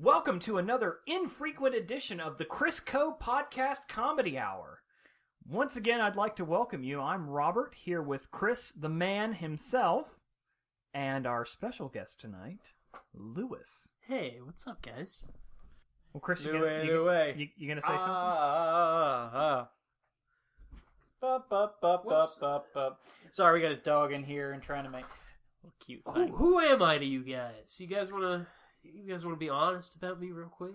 Welcome to another infrequent edition of the Chrisco-CAST Comedy Hour. Once again, I'd like to welcome you. I'm Robert, here with Chris, the man himself, and our special guest tonight, Lewis. Hey, what's up, guys? Well, Chris, you gonna say something? Sorry, we got a dog in here and trying to make a cute thing. Who am I to you guys? You guys want to be honest about me real quick?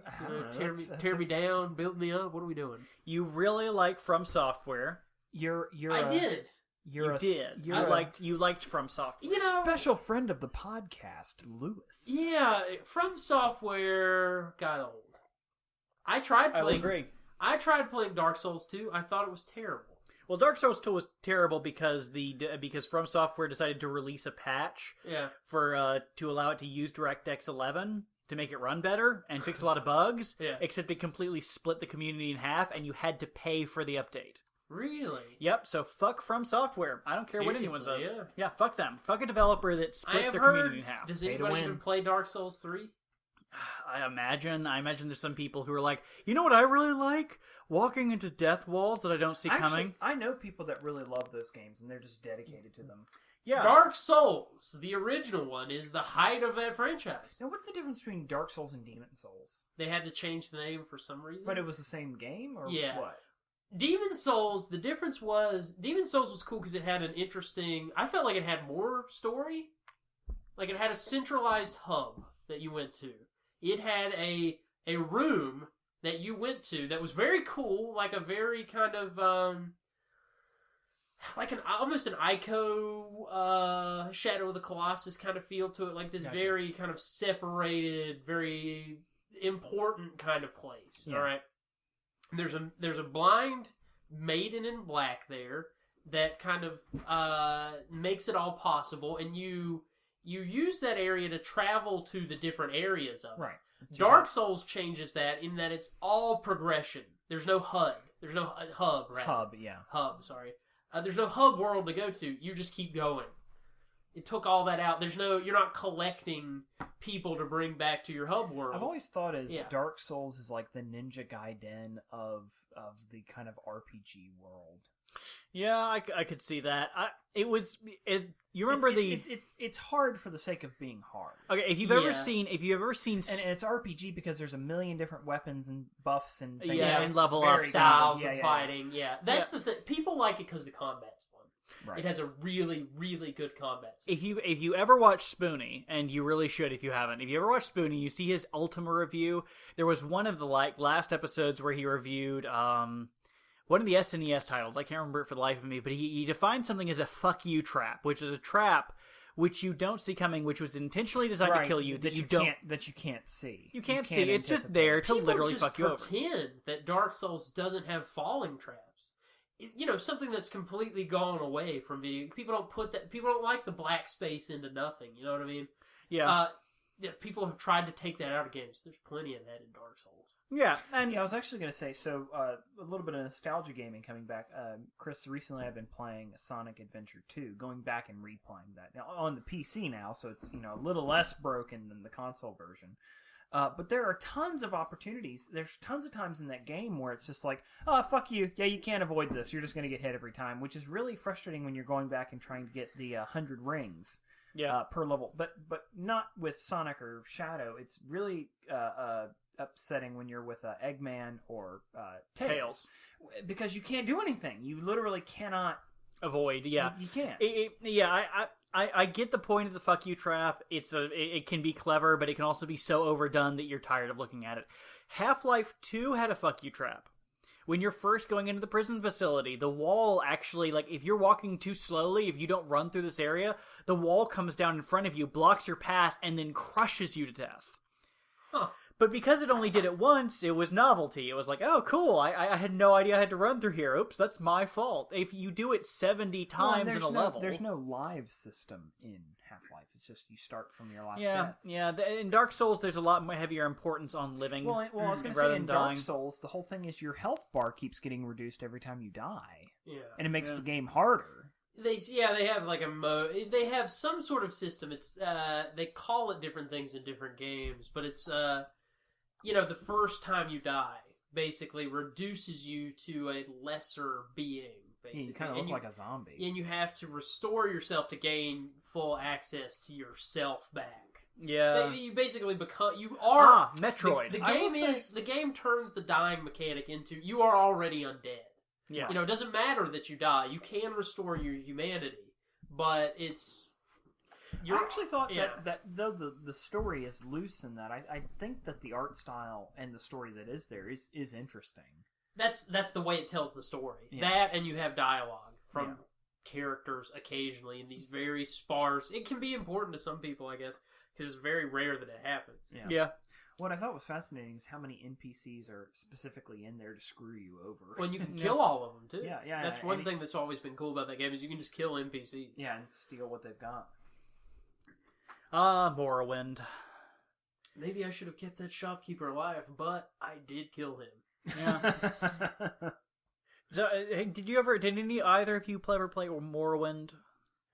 Tear me down, build me up. What are we doing? You really like From Software. You liked From Software. You know, special friend of the podcast, Lewis. Yeah, From Software got old. I tried playing Dark Souls 2. I thought it was terrible. Well, Dark Souls 2 was terrible because From Software decided to release a patch to allow it to use DirectX 11 to make it run better and fix a lot of bugs. Yeah. Except it completely split the community in half, and you had to pay for the update. Really? Yep. So fuck From Software. I don't care what anyone says. Yeah. Fuck them. Fuck a developer that split their community in half. Does anybody even play Dark Souls 3? I imagine there's some people who are like, you know what I really like? Walking into death walls that I don't see coming. I know people that really love those games, and they're just dedicated to them. Yeah. Dark Souls, the original one, is the height of that franchise. Now, what's the difference between Dark Souls and Demon Souls? They had to change the name for some reason. But it was the same game, or what? Demon Souls, the difference was, Demon Souls was cool because it had an interesting, I felt like it had more story. Like it had a centralized hub that you went to. It had a room that you went to that was very cool, like a very kind of like almost an Ico Shadow of the Colossus kind of feel to it, like this very kind of separated, very important kind of place. Yeah. All right, there's a blind maiden in black there that kind of makes it all possible, and you use that area to travel to the different areas of it. Right. Dark Souls changes that in that it's all progression. There's no HUD. There's no hub, right? Hub, sorry. There's no hub world to go to. You just keep going. It took all that out. You're not collecting people to bring back to your hub world. I've always thought Dark Souls is like the Ninja Gaiden of the kind of RPG world. Yeah, I could see that. You remember it's hard for the sake of being hard. Okay, if you've ever seen, and it's RPG because there's a million different weapons and buffs and things. And level up styles of fighting. Yeah, that's the thing. People like it because the combat's fun. Right. It has a really, really good combat system. If you ever watch Spoonie, and you really should if you haven't, if you ever watch Spoonie, you see his Ultima review. There was one of the last episodes where he reviewed one of the SNES titles. I can't remember it for the life of me, but he defined something as a fuck you trap, which is a trap which you don't see coming, which was intentionally designed to kill you, that you can't see. You can't see. It's just there to literally fuck you over. People just pretend that Dark Souls doesn't have falling traps. Something that's completely gone away from video. People don't like the black space into nothing. You know what I mean? Yeah. People have tried to take that out of games. There's plenty of that in Dark Souls. Yeah, and I was actually going to say, a little bit of nostalgia gaming coming back. Chris, recently I've been playing Sonic Adventure 2, going back and replaying that. Now, on the PC now, so it's a little less broken than the console version. But there are tons of opportunities. There's tons of times in that game where it's just like, oh, fuck you. Yeah, you can't avoid this. You're just going to get hit every time, which is really frustrating when you're going back and trying to get the 100 rings. Yeah, per level, but not with Sonic or Shadow. It's really upsetting when you're with Eggman or Tails, because you can't do anything. You literally cannot avoid. Yeah, you can't. I get the point of the fuck you trap. It can be clever, but it can also be so overdone that you're tired of looking at it. Half-Life 2 had a fuck you trap. When you're first going into the prison facility, the wall actually, if you're walking too slowly, if you don't run through this area, the wall comes down in front of you, blocks your path, and then crushes you to death. Huh. But because it only did it once, it was novelty. It was like, oh, cool, I had no idea I had to run through here. Oops, that's my fault. If you do it 70 times in a level... There's no live system in Half-Life. It's just you start from your last death. Yeah. In Dark Souls, there's a lot more heavier importance on living. Well, I was going to say, in Dark Souls, the whole thing is your health bar keeps getting reduced every time you die. Yeah. And it makes the game harder. They have like a mode. They have some sort of system. It's they call it different things in different games, but it's the first time you die basically reduces you to a lesser being. Basically. You kind of look like a zombie. And you have to restore yourself to gain full access to yourself back. Yeah. You basically become... You are... Metroid. The game turns the dying mechanic into... You are already undead. Yeah. It doesn't matter that you die. You can restore your humanity. But it's... I actually thought that though the story is loose in that, I think that the art style and the story that is there is interesting. That's the way it tells the story. Yeah. That, and you have dialogue from characters occasionally in these very sparse... It can be important to some people, I guess, because it's very rare that it happens. Yeah. What I thought was fascinating is how many NPCs are specifically in there to screw you over. Well, you can kill all of them, too. Yeah. That's one thing that's always been cool about that game, is you can just kill NPCs. Yeah, and steal what they've got. Morrowind. Maybe I should have kept that shopkeeper alive, but I did kill him. Yeah. So, did either of you ever play Morrowind?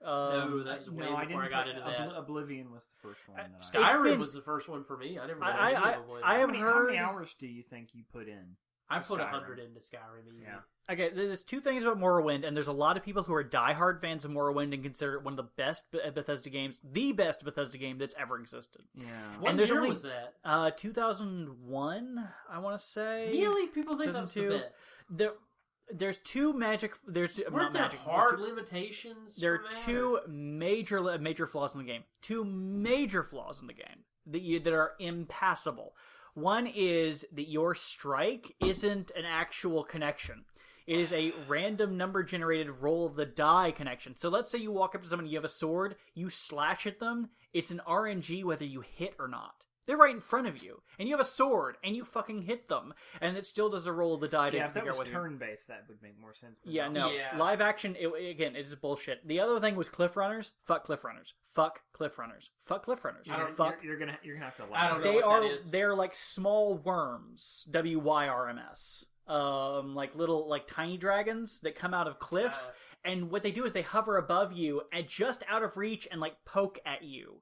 No, that was way before I got into that. Oblivion was the first one. Skyrim was the first one for me. I never. How many hours do you think you put in? I put 100 into Skyrim easy. Yeah. Okay, there's two things about Morrowind, and there's a lot of people who are diehard fans of Morrowind and consider it one of the best Bethesda games, the best Bethesda game that's ever existed. Yeah. What year was that? 2001, I want to say. Really? People think that's the best? There's two magic. Weren't there hard limitations? There are two major flaws in the game. Two major flaws in the game that are impassable. One is that your strike isn't an actual connection. It is a random number generated roll of the die connection. So let's say you walk up to someone, you have a sword, you slash at them. It's an RNG whether you hit or not. They're right in front of you, and you have a sword, and you fucking hit them, and it still does a roll of the die. Yeah, if that was turn-based, that would make more sense. Yeah, no. Yeah. Live action, it is bullshit. The other thing was Cliff Runners. Fuck Cliff Runners. Fuck Cliff Runners. Fuck Cliff Runners. You're gonna have to laugh. They're like small worms. WYRMS. Like little, like tiny dragons that come out of cliffs, and what they do is they hover above you and just out of reach and like poke at you,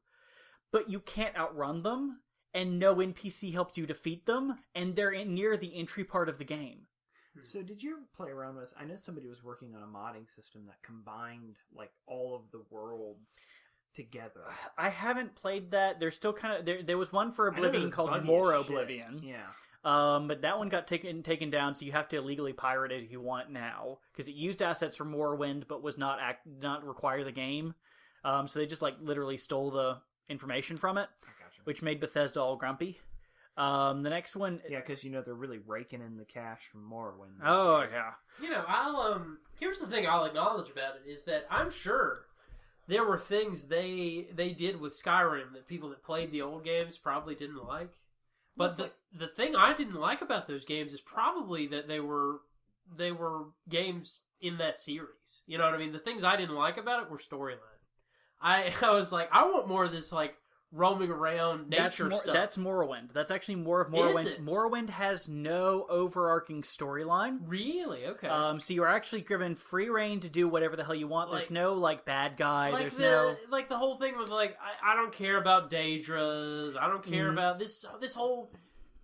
but you can't outrun them. And no NPC helps you defeat them, and they're near the entry part of the game. So did you ever play around with... I know somebody was working on a modding system that combined like all of the worlds together. I haven't played that. There's still kind of... There was one for Oblivion called More Oblivion. Yeah. But that one got taken down, so you have to illegally pirate it if you want now. Because it used assets from Morrowind, but was not require the game. So they just like literally stole the information from it. Which made Bethesda all grumpy. The next one... Yeah, because, they're really raking in the cash from Morrowind. Oh, yeah. Here's the thing I'll acknowledge about it, is that I'm sure there were things they did with Skyrim that people that played the old games probably didn't like. But the thing I didn't like about those games is probably that they were games in that series. You know what I mean? The things I didn't like about it were storyline. I was like, I want more of this, like, roaming around nature stuff. That's Morrowind. That's actually more of Morrowind. Is it? Morrowind has no overarching storyline. Really? Okay. So you're actually given free reign to do whatever the hell you want. There's no bad guy. Like There's the whole thing with I don't care about Daedras. I don't care about this whole.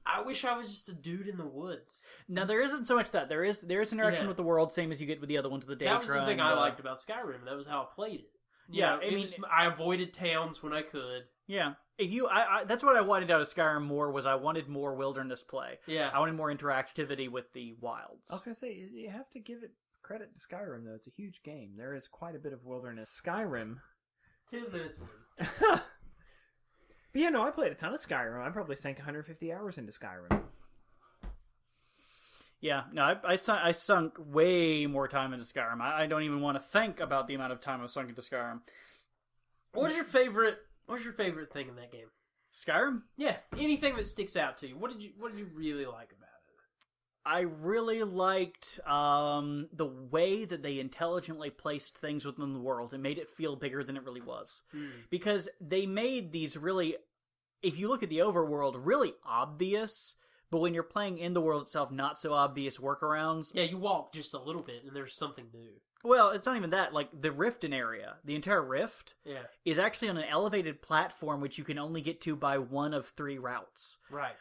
I wish I was just a dude in the woods. Now there isn't so much that there is interaction with the world, same as you get with the other ones with the Daedra. That was the thing I liked about Skyrim. That was how I played it. I avoided towns when I could. Yeah, that's what I wanted out of Skyrim more. I wanted more wilderness play. Yeah, I wanted more interactivity with the wilds. I was gonna say you have to give it credit to Skyrim though. It's a huge game. There is quite a bit of wilderness. Skyrim. 2 minutes in. But yeah, I played a ton of Skyrim. I probably sank 150 hours into Skyrim. Yeah, no, I sunk way more time into Skyrim. I don't even want to think about the amount of time I've sunk into Skyrim. What's your favorite thing in that game? Skyrim? Yeah, anything that sticks out to you. What did you really like about it? I really liked the way that they intelligently placed things within the world and made it feel bigger than it really was. Because they made these really, if you look at the overworld, really obvious. But when you're playing in the world itself, not so obvious workarounds. Yeah, you walk just a little bit, and there's something new. Well, it's not even that. Like, the Riften area, the entire Rift, is actually on an elevated platform which you can only get to by one of 3 routes. Right.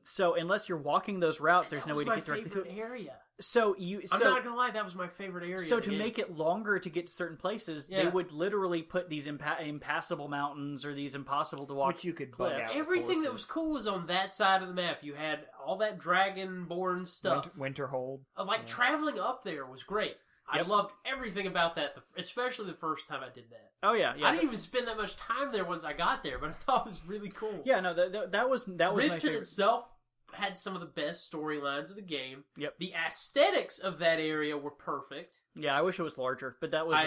So unless you're walking those routes, there's no way to get directly to it. Area. I'm not gonna lie, that was my favorite area. So to make it longer to get to certain places, they would literally put these impassable mountains or these impossible to walk. Which you could bug out. Everything that was cool was on that side of the map. You had all that dragonborn stuff. Winterhold. Traveling up there was great. I loved everything about that, especially the first time I did that. Oh yeah. I didn't even spend that much time there once I got there, but I thought it was really cool. Yeah, no, that was my favorite. Riften itself had some of the best storylines of the game. Yep. The aesthetics of that area were perfect. Yeah, I wish it was larger, but that was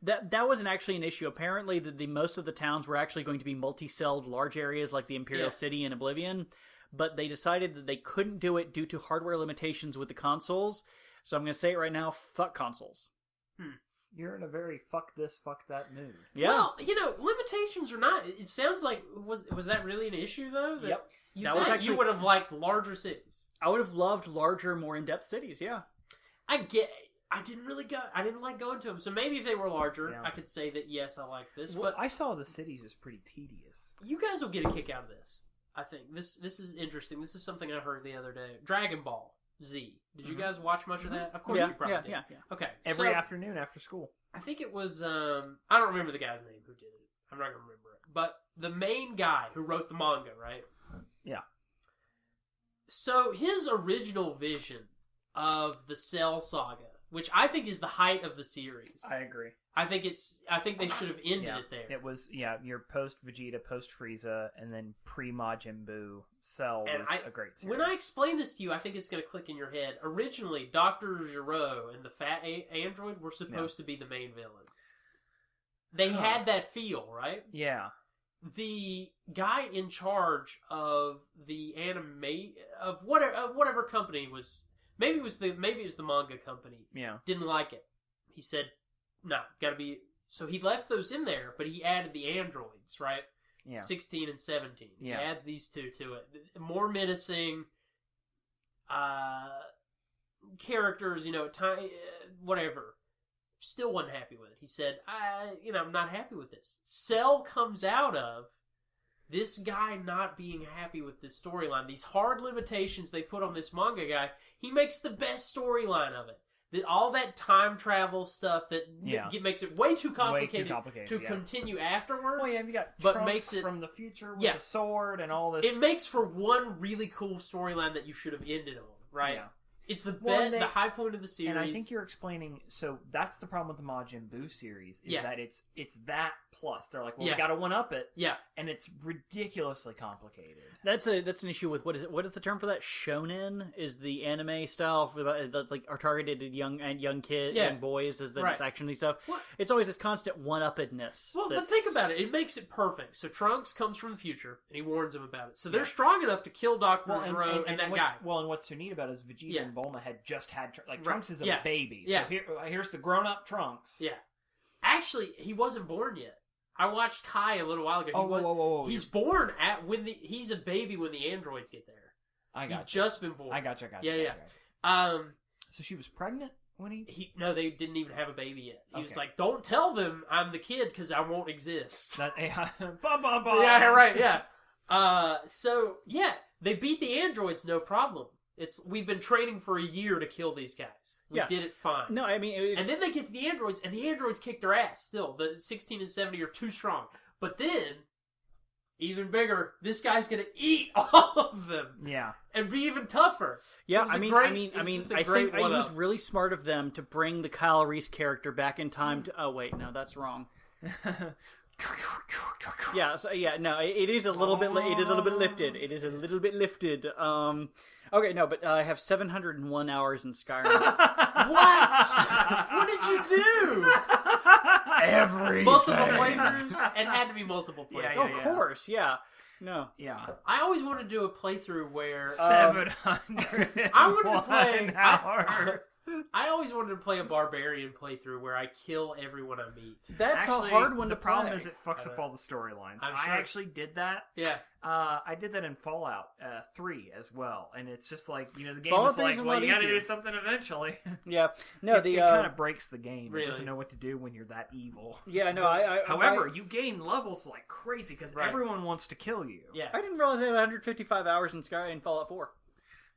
that wasn't actually an issue. Apparently, the most of the towns were actually going to be multi-celled large areas like the Imperial City and Oblivion, but they decided that they couldn't do it due to hardware limitations with the consoles. So I'm going to say it right now, fuck consoles. You're in a very fuck this, fuck that mood. Yeah. Well, limitations or not, it sounds like, was that really an issue, though? Yep. You would have liked larger cities. I would have loved larger, more in-depth cities, yeah. I didn't like going to them. So maybe if they were larger, I could say that, yes, I like this. Well, but I saw the cities as pretty tedious. You guys will get a kick out of this, I think. This is interesting. This is something I heard the other day. Dragon Ball Z. Did you guys watch much of that? Of course you probably did. Yeah. Okay. Every afternoon after school. I think it was, I don't remember the guy's name who did it. I'm not going to remember it. But the main guy who wrote the manga, right? Yeah. So his original vision of the Cell Saga, which I think is the height of the series. I agree. I think they should have ended it there. It was, your post Vegeta, post Frieza, and then pre Majin Buu Cell was a great series. When I explain this to you, I think it's going to click in your head. Originally, Dr. Gero and the fat android were supposed to be the main villains. They had that feel, right? Yeah. The guy in charge of the of whatever company was, maybe it was the manga company. Yeah. Didn't like it. He said, "No, gotta be." So he left those in there, but he added the androids, right? Yeah. 16 and 17. Yeah. He adds these two to it. More menacing characters, whatever. Still wasn't happy with it. He said, I'm not happy with this. Cell comes out of this guy not being happy with this storyline. These hard limitations they put on this manga guy, he makes the best storyline of it. All that time travel stuff that makes it way too complicated to continue afterwards. Well, you got Trunks makes it from the future with a sword and all this. It makes for one really cool storyline that you should have ended on, right? Yeah. It's the high point of the series. And I think you're explaining, so that's the problem with the Majin Buu series, is that it's that plus. They're like, well, we gotta one-up it. Yeah. And it's ridiculously complicated. That's an issue with, what is the term for that? Shonen is the anime style that are targeted at young kids and boys, is that it's action and stuff. What? It's always this constant one-uppedness. Well, but think about it. It makes it perfect. So Trunks comes from the future, and he warns them about it. So they're strong enough to kill Dr. Gero and that guy. Well, and what's so neat about it is Vegeta and Bulma had just had... Trunks is a baby. So here's the grown-up Trunks. Yeah. Actually, he wasn't born yet. I watched Kai a little while ago. Whoa. He's born he's a baby when the androids get there. He's just been born. I gotcha. Yeah. So she was pregnant when he... No, they didn't even have a baby yet. He was like, don't tell them I'm the kid because I won't exist. Yeah, right, yeah. They beat the androids, no problem. We've been training for a year to kill these guys. We did it fine. No, I mean... And then they get to the androids, and the androids kick their ass still. The 16 and 70 are too strong. But then, even bigger, this guy's going to eat all of them. Yeah. And be even tougher. Yeah, I think it was really smart of them to bring the Kyle Reese character back in time to... Oh, wait, no, that's wrong. It is a little bit lifted. It is a little bit lifted. Okay, no, but I have 701 hours in Skyrim. What? What did you do? Everything. Multiple playthroughs? It had to be multiple playthroughs. Of course, yeah. No. Yeah. I always wanted to do a playthrough where... 700 hours. I always wanted to play a barbarian playthrough where I kill everyone I meet. That's a hard one to play. The problem is it fucks up all the storylines. I actually did that. Yeah. I did that in Fallout 3 as well, and it's just like, the game Fallout is 3 is like, a well, lot you got to easier. do something eventually. Yeah, no, it kind of breaks the game. Really? It doesn't know what to do when you're that evil. Yeah, no, However, you gain levels like crazy because everyone wants to kill you. Yeah. I didn't realize I had 155 hours in Fallout 4.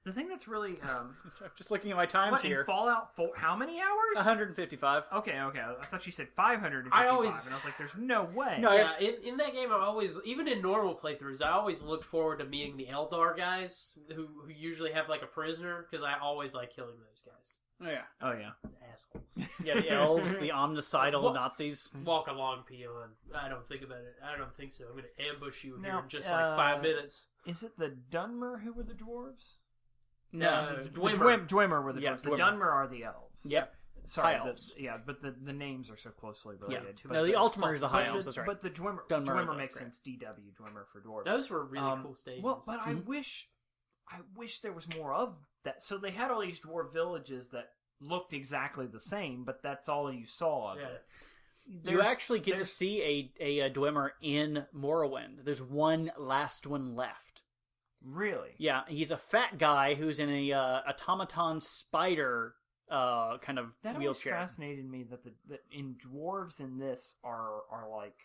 The thing that's really I'm just looking at my times here. in Fallout 4, how many hours? 155. Okay. I thought you said 555, I always- and I was like, "There's no way." No, Yeah, in that game, I always, even in normal playthroughs, I always look forward to meeting the Eldar guys who usually have like a prisoner, because I always like killing those guys. Oh, yeah. Oh yeah. Assholes. Yeah, the elves, the omnicidal What? Nazis. Walk along, peon. I don't think about it. I don't think so. I'm going to ambush you here Now, in just like 5 minutes. Is it the Dunmer who were the dwarves? No, the Dwemer. Dwemer were the Yeah, dwarves. The Dwemer. Dunmer are the elves. Yep. Sorry, High elves. but the names are so closely Yeah. related. No, the Ultimate is the high elves, the, that's right. But the Dwemer Dunmer makes right. sense. DW Dwemer for dwarves. Those were really cool stages. Well, but I Mm-hmm. wish there was more of that. So they had all these dwarf villages that looked exactly the same, but that's all you saw of it. You actually get to see a Dwemer in Morrowind. There's one last one left. Really? Yeah, he's a fat guy who's in a automaton spider kind of That always wheelchair. fascinated me that in dwarves in this are like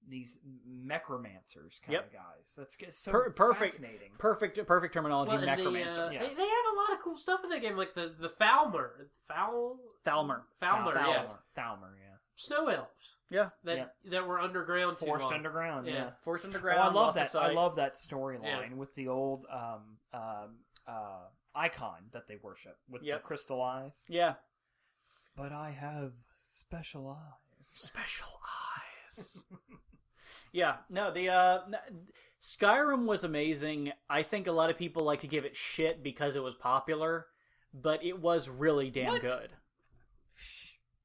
these necromancers kind of guys. That's so Perfect, fascinating. perfect terminology. Well, and necromancer. they have a lot of cool stuff in that game, like the Thalmer. Thalmer. Yeah. Thalmer, yeah. Snow elves. Yeah. That were underground too Forced long. underground, yeah. Forced Oh, underground. I love Lost that. to Sight. I love that storyline Yeah. with the old icon that they worship with the crystal eyes. Yeah. But I have special eyes. Special eyes. Yeah. No, the Skyrim was amazing. I think a lot of people like to give it shit because it was popular, but it was really damn good.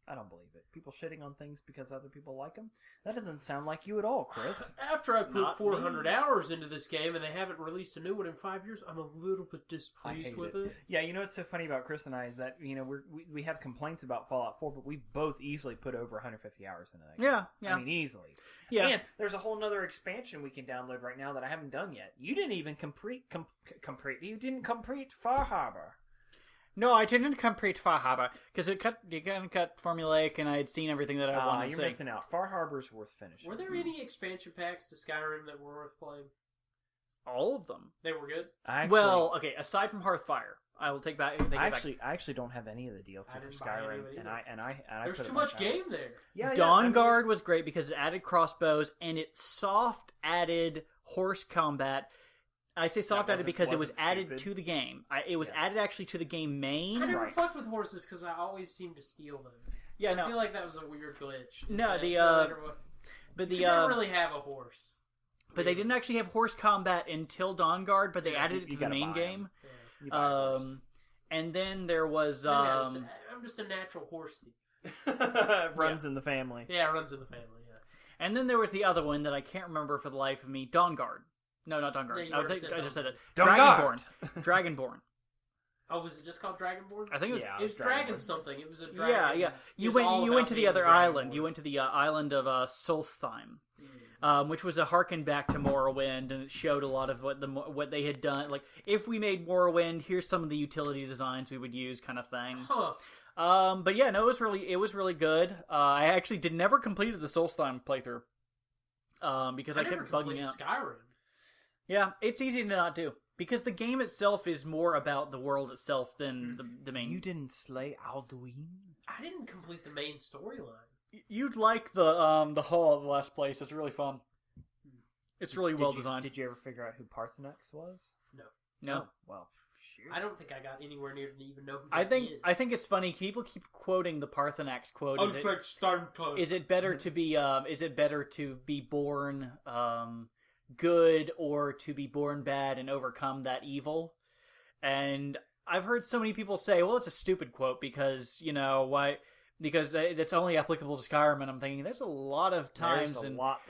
I don't believe it. People shitting on things because other people like them? That doesn't sound like you at all, Chris. After I put Not 400 me. hours into this game and they haven't released a new one in 5 years, I'm a little bit displeased with it. Yeah, you know what's so funny about Chris and I is that we have complaints about Fallout 4, but we've both easily put over 150 hours into that game. Yeah. I mean, easily. Yeah. And there's a whole nother expansion we can download right now that I haven't done yet. You didn't even complete. You didn't complete Far Harbor. No, I didn't complete Far Harbor because you kind of cut formulaic, and I had seen everything that I wanted to You're see. missing out. Far Harbor's worth finishing. Were there any expansion packs to Skyrim that were worth playing? All of them. They were good? Okay. Aside from Hearthfire, I will take back. I actually don't have any of the DLC I for didn't buy any Skyrim, of it and either. I There's put a too bunch much of hours. game there. Yeah, Dawn Guard was great because it added crossbows and it soft added horse combat. I say soft added because it was added stupid. to the game. It was added actually to the game main. I never Right. fucked with horses because I always seemed to steal them. Yeah, I no. feel like that was a weird glitch. No, but You never really have a horse. but they didn't actually have horse combat until Dawn Guard, but they added it to you the gotta main buy 'em. game. Yeah. You buy a horse. And then there was I'm just a natural horse thief. Runs in the family. Yeah, it runs in the family, yeah. and then there was the other one that I can't remember for the life of me. Dawn Guard. No, not Dawn Guard. Yeah, you I already said just said it. Dawn Dragonborn. Guard. Dragonborn. Oh, was it just called Dragonborn? I think it was. Yeah. It was Dragonborn. Dragon something. It was a dragon. Yeah, yeah. It You was all went about to the being other Dragonborn. island. You went to the island of Solstheim, which was a harken back to Morrowind, and it showed a lot of what they had done. Like, if we made Morrowind, here's some of the utility designs we would use, kind of thing. Huh. But yeah, no, it was really good. I actually never completed the Solstheim playthrough because I never kept bugging completed out. Skyrim. Yeah, it's easy to not do because the game itself is more about the world itself than the main. You didn't slay Alduin? I didn't complete the main storyline. You'd like the hall of the last place. It's really fun. It's really well designed. Did you ever figure out who Parthenax was? No. Oh, well, shoot. I don't think I got anywhere near to even know who I that think is. it's funny. People keep quoting the Parthenax quote. Is it better to be born good or to be born bad and overcome that evil? And I've heard so many people say, "Well, it's a stupid quote because why." Because it's only applicable to Skyrim, and I'm thinking there's a lot of times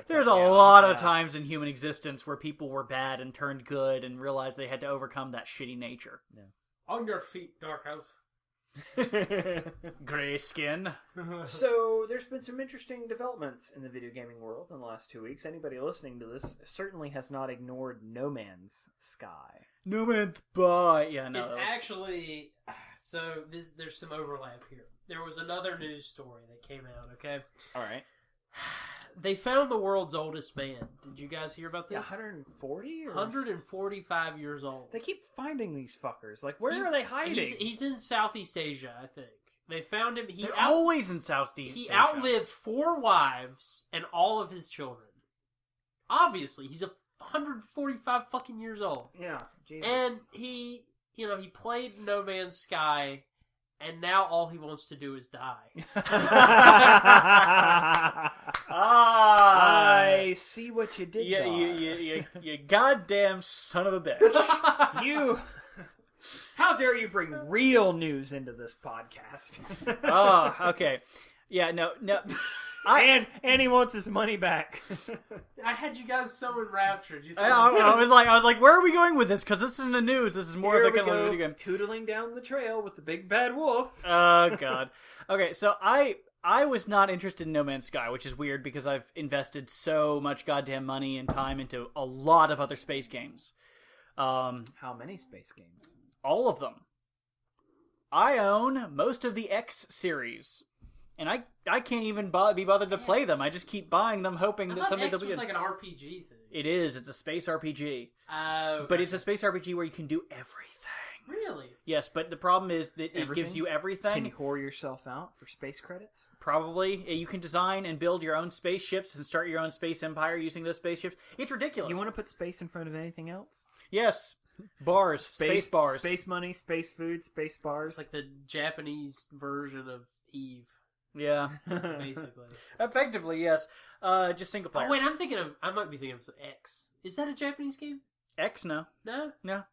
there's a lot of times in human existence where people were bad and turned good and realized they had to overcome that shitty nature. On your feet, Dark Elf. Gray skin. So there's been some interesting developments in the video gaming world in the last 2 weeks. Anybody listening to this certainly has not ignored No Man's Sky. No Man's Sky. Yeah, no. It's actually... So, there's some overlap here. There was another news story that came out, okay? All right. They found the world's oldest man. Did you guys hear about this? 140? 145 years old. They keep finding these fuckers. Like, where are they hiding? He's in Southeast Asia, I think. They found him. They're always in Southeast Asia. He outlived 4 wives and all of his children. Obviously, he's 145 fucking years old. Yeah, Jesus. And he played No Man's Sky, and now all he wants to do is die. I see what you did there. You goddamn son of a bitch. You... How dare you bring real news into this podcast? Oh, okay. Yeah, no. And he wants his money back. I had you guys so enraptured. I was like, where are we going with this? Because this isn't the news. This is more of the kind of video game. Tootling down the trail with the big bad wolf. Oh God. Okay, so I was not interested in No Man's Sky, which is weird because I've invested so much goddamn money and time into a lot of other space games. How many space games? All of them. I own most of the X series. And I can't even be bothered to play them. I just keep buying them, hoping that something will be good. Like an RPG thing. It is. It's a space RPG. Okay. But it's a space RPG where you can do everything. Really? Yes, but the problem is that it gives you everything. Can you whore yourself out for space credits? Probably. You can design and build your own spaceships and start your own space empire using those spaceships. It's ridiculous. You want to put space in front of anything else? Yes. Bars. Space bars. Space money, space food, space bars. It's like the Japanese version of Eve. Yeah. Basically. Effectively, yes. Just single player. Oh, wait, I might be thinking of X. Is that a Japanese game? X, no. No? No.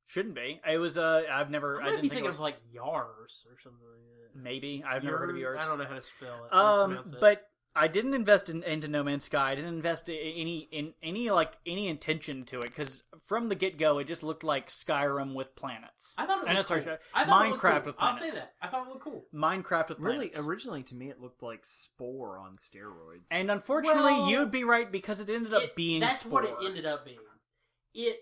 Shouldn't be. It was, I might be thinking of like Yars or something like that. Maybe. I've never heard of Yars. I don't know how to spell it. But I didn't invest into No Man's Sky. I didn't invest any intention to it because from the get go, it just looked like Skyrim with planets. I thought it looked cool. Minecraft with planets. I'll say that. I thought it looked cool. Minecraft with planets. Really, originally to me, it looked like Spore on steroids. And unfortunately, you'd be right because it ended up being that's Spore. That's what it ended up being. It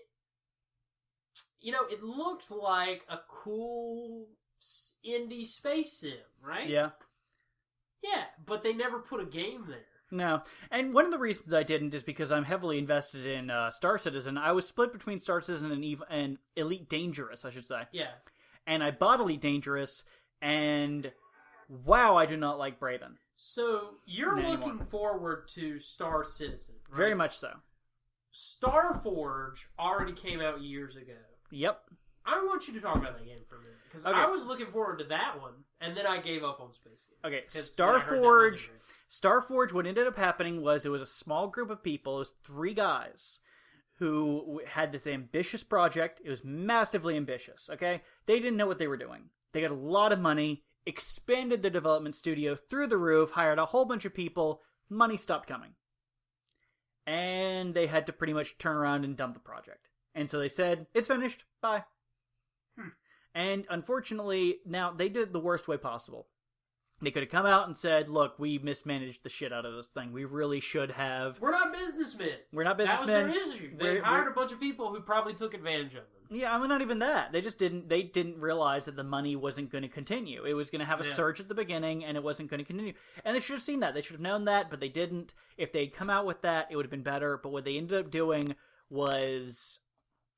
looked like a cool indie space sim, right? Yeah. Yeah, but they never put a game there. No. And one of the reasons I didn't is because I'm heavily invested in Star Citizen. I was split between Star Citizen and Elite Dangerous, I should say. Yeah. And I bought Elite Dangerous, and wow, I do not like Braven. So, you're looking forward to Star Citizen, right? Very much so. Starforge already came out years ago. Yep. I want you to talk about that game for a minute. Because I was looking forward to that one, and then I gave up on space games. Okay, Starforge, what ended up happening was it was a small group of people. It was 3 guys who had this ambitious project. It was massively ambitious, okay? They didn't know what they were doing. They got a lot of money, expanded their development studio through the roof, hired a whole bunch of people. Money stopped coming. And they had to pretty much turn around and dump the project. And so they said, it's finished. Bye. And unfortunately, now they did it the worst way possible. They could have come out and said, look, we mismanaged the shit out of this thing. We really should have... We're not businessmen. That was their issue. They hired a bunch of people who probably took advantage of them. Yeah, I mean, not even that. They just didn't realize that the money wasn't going to continue. It was going to have a surge at the beginning, and it wasn't going to continue. And they should have seen that. They should have known that, but they didn't. If they'd come out with that, it would have been better. But what they ended up doing was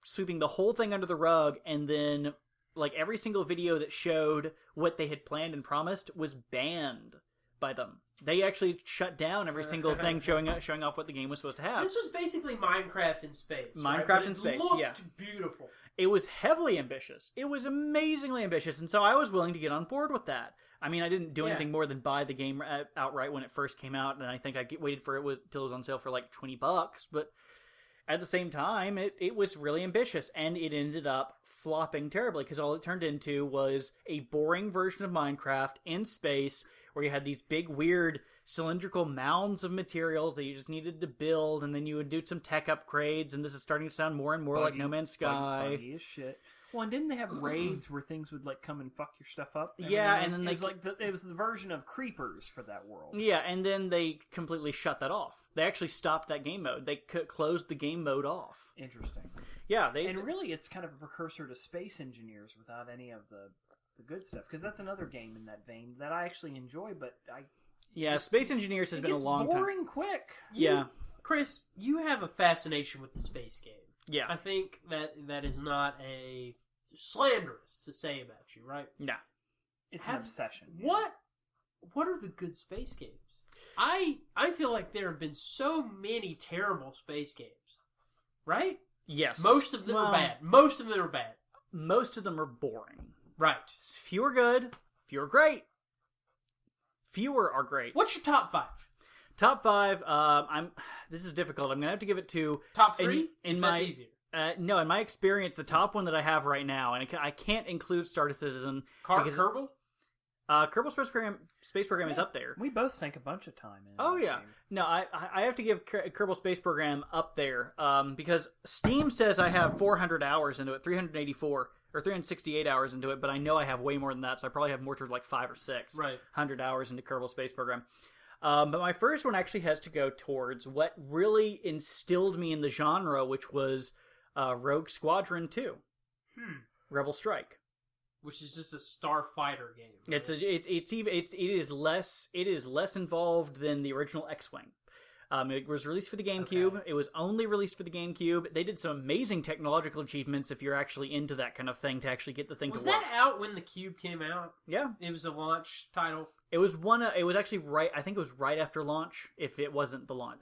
sweeping the whole thing under the rug, and then... like every single video that showed what they had planned and promised was banned by them. They actually shut down every single thing showing off what the game was supposed to have. This was basically Minecraft in space. Minecraft in space, yeah. It looked beautiful. It was heavily ambitious. It was amazingly ambitious, and so I was willing to get on board with that. I mean, I didn't do anything more than buy the game outright when it first came out, and I think I waited for it till it was on sale for like $20, but... at the same time, it was really ambitious, and it ended up flopping terribly, because all it turned into was a boring version of Minecraft in space, where you had these big, weird, cylindrical mounds of materials that you just needed to build, and then you would do some tech upgrades, and this is starting to sound more and more like No Man's Sky. Buggy as shit. Well, and didn't they have raids where things would like come and fuck your stuff up? Yeah, and then it was it was the version of creepers for that world. Yeah, and then they completely shut that off. They actually stopped that game mode. They closed the game mode off. Interesting. Yeah, and really, it's kind of a precursor to Space Engineers without any of the good stuff, because that's another game in that vein that I actually enjoy, but Space Engineers has been a long time. Boring quick. Yeah. Chris, you have a fascination with the space game. Yeah. I think that is not a slanderous to say about you, right? No. It's an obsession. What are the good space games? I feel like there have been so many terrible space games, right? Yes. Most of them are bad. Most of them are bad. Most of them are boring. Right. Few are good. Few are great. Fewer are great. What's your top 5? Top 5. This is difficult. I'm gonna have to give it to top 3. In that's my easier. No, in my experience, the top one that I have right now, and I can't include Star Citizen. Kerbal? Kerbal Space Program is up there. We both sank a bunch of time in. Oh yeah, game. no, I have to give Kerbal Space Program up there because Steam says I have 400 hours into it, 384 or 368 hours into it, but I know I have way more than that, so I probably have more towards like 5 or 6 100 hours into Kerbal Space Program. But my first one actually has to go towards what really instilled me in the genre, which was Rogue Squadron 2, Rebel Strike. Which is just a starfighter game. Right? It is less involved than the original X-Wing. It was released for the GameCube. Okay. It was only released for the GameCube. They did some amazing technological achievements if you're actually into that kind of thing to actually get the thing to work. Was that out when the Cube came out? Yeah. It was a launch title? It was actually right, I think it was right after launch, if it wasn't one of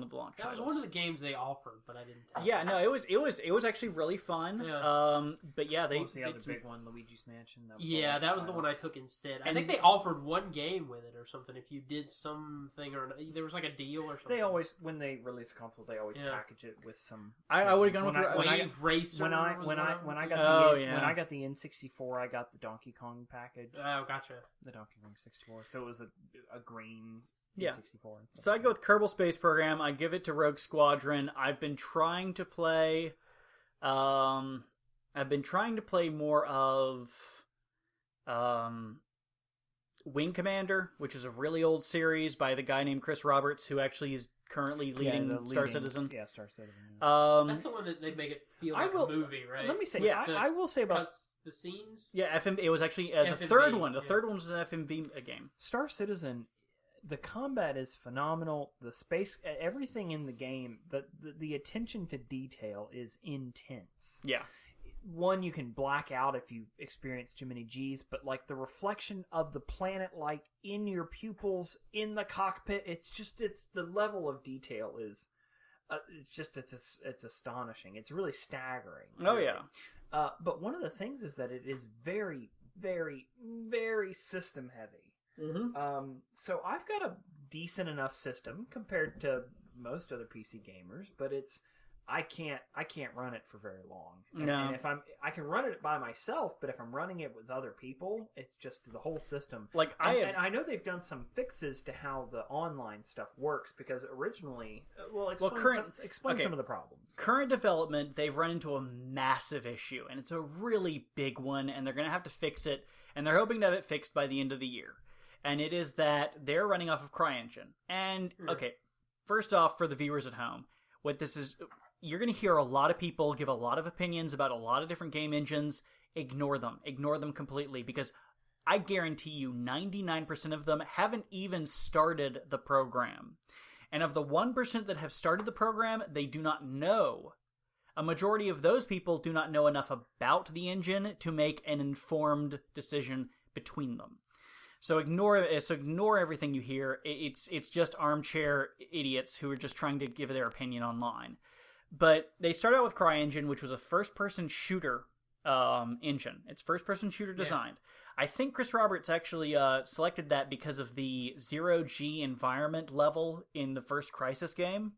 the launch titles. That was one of the games they offered, but I didn't take Yeah, no, it was actually really fun. Yeah. But yeah, what was the other big one, Luigi's Mansion? That was the one I took instead. I think they offered one game with it or something if you did something, or there was like a deal or something. They always, when they release a console, they always package it with some. I would have gone with Wave Racer. When I got the N64, I got the Donkey Kong package. Oh, gotcha. The Donkey Kong 64. So it was a green Yeah. N64. So I'd go with Kerbal Space Program. I'd give it to Rogue Squadron. I've been trying to play more of Wing Commander, which is a really old series by the guy named Chris Roberts, who actually is currently leading Star Citizen. Yeah, Star Citizen. Yeah. That's the one that they make it feel like a movie, right? Let me say, I will say about the scenes. Yeah, it was actually the third one. The third one was an FMV game. Star Citizen, the combat is phenomenal. The space, everything in the game, the attention to detail is intense. Yeah. One, you can black out if you experience too many G's, but like the reflection of the planet light in your pupils in the cockpit, it's the level of detail is it's astonishing. It's really staggering. Oh yeah. But one of the things is that it is very, very, very system heavy. Mm-hmm. So I've got a decent enough system compared to most other PC gamers, but I can't run it for very long. No. And if I can run it by myself, but if I'm running it with other people, it's just the whole system. Like and I know they've done some fixes to how the online stuff works, because originally, explain some of the problems. Current development, they've run into a massive issue, and it's a really big one, and they're going to have to fix it, and they're hoping to have it fixed by the end of the year. And it is that they're running off of CryEngine. And okay, first off, for the viewers at home, what this is, you're going to hear a lot of people give a lot of opinions about a lot of different game engines. Ignore them completely, because I guarantee you 99% of them haven't even started the program. And of the 1% that have started the program, they do not know. A majority of those people do not know enough about the engine to make an informed decision between them. So ignore everything you hear. It's just armchair idiots who are just trying to give their opinion online. But they started out with CryEngine, which was a first-person shooter engine. It's first-person shooter designed. I think Chris Roberts actually selected that because of the zero-G environment level in the first Crysis game,